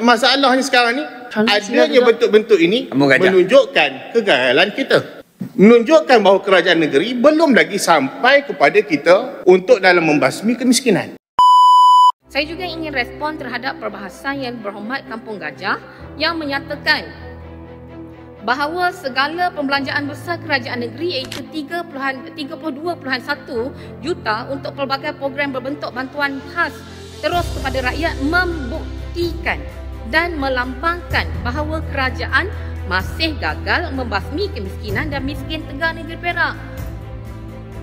Masalahnya sekarang ni, adanya bentuk-bentuk ini menunjukkan kegagalan kita. Menunjukkan bahawa kerajaan negeri belum lagi sampai kepada kita untuk dalam membasmi kemiskinan. Saya juga ingin respon terhadap perbahasan Yang Berhormat Kampung Gajah yang menyatakan bahawa segala pembelanjaan besar kerajaan negeri iaitu 32.1 juta untuk pelbagai program berbentuk bantuan khas terus kepada rakyat membuktikan dan melambangkan bahawa kerajaan masih gagal membasmi kemiskinan dan miskin Tegar Negeri Perak.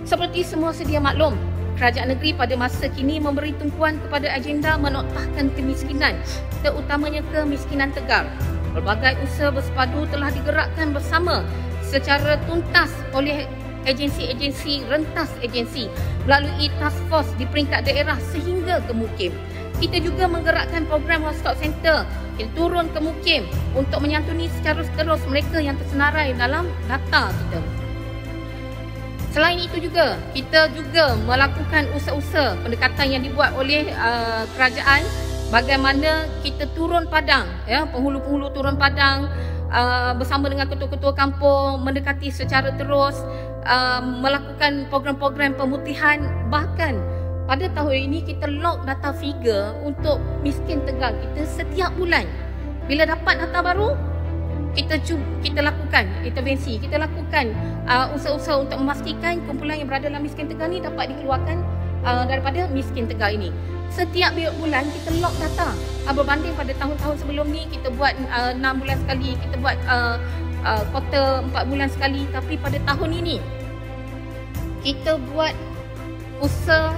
Seperti semua sedia maklum, kerajaan negeri pada masa kini memberi tumpuan kepada agenda menoktahkan kemiskinan, terutamanya kemiskinan Tegar. Pelbagai usaha bersepadu telah digerakkan bersama secara tuntas oleh agensi-agensi, rentas agensi melalui task force di peringkat daerah sehingga ke mukim. Kita juga menggerakkan program One Stop Center. Kita turun ke mukim untuk menyantuni secara terus mereka yang tersenarai dalam data kita. Selain itu juga, kita juga melakukan usaha-usaha pendekatan yang dibuat oleh kerajaan, bagaimana kita turun padang, ya, penghulu-penghulu turun padang bersama dengan ketua-ketua kampung, mendekati secara terus, melakukan program-program pemutihan. Bahkan pada tahun ini kita lock data figure untuk miskin Tegar kita setiap bulan. Bila dapat data baru, kita lakukan intervensi, kita lakukan usaha-usaha untuk memastikan kumpulan yang berada dalam miskin Tegar ni dapat dikeluarkan daripada miskin Tegar ini. Setiap bulan kita lock data. Berbanding pada tahun-tahun sebelum ni, kita buat 6 bulan sekali, kita buat kuartal 4 bulan sekali. Tapi pada tahun ini kita buat usaha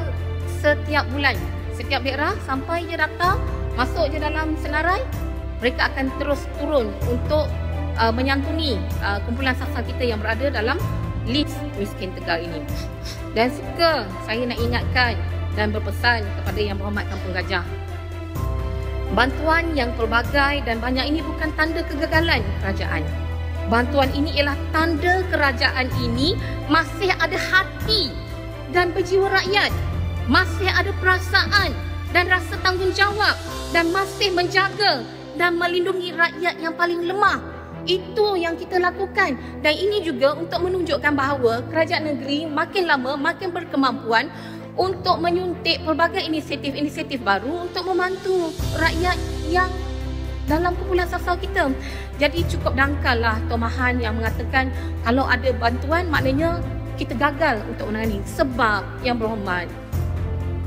setiap bulan, setiap daerah sampai je data masuk je dalam senarai, mereka akan terus turun untuk menyantuni kumpulan sasar kita yang berada dalam list miskin Tegar ini. Dan suka saya nak ingatkan dan berpesan kepada Yang Berhormat Kampung Gajah, bantuan yang pelbagai dan banyak ini bukan tanda kegagalan kerajaan. Bantuan ini ialah tanda kerajaan ini masih ada hati dan berjiwa rakyat, masih ada perasaan dan rasa tanggungjawab, dan masih menjaga dan melindungi rakyat yang paling lemah. Itu yang kita lakukan, dan ini juga untuk menunjukkan bahawa kerajaan negeri makin lama makin berkemampuan untuk menyuntik pelbagai inisiatif-inisiatif baru untuk membantu rakyat yang dalam kumpulan sasar kita. Jadi cukup dangkal lah Tuan Mahan yang mengatakan kalau ada bantuan maknanya kita gagal untuk menangani. Sebab Yang Berhormat,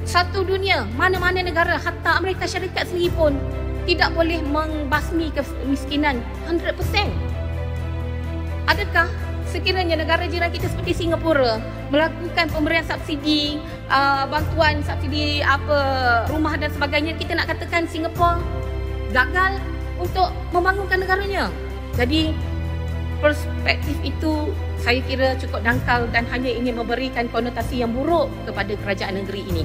satu dunia, mana-mana negara, hatta Amerika Syarikat sendiri pun tidak boleh membasmi kemiskinan 100%. Adakah sekiranya negara jiran kita seperti Singapura melakukan pemberian subsidi, bantuan subsidi rumah dan sebagainya, kita nak katakan Singapura gagal untuk membangunkan negaranya? Jadi perspektif itu saya kira cukup dangkal dan hanya ingin memberikan konotasi yang buruk kepada kerajaan negeri ini.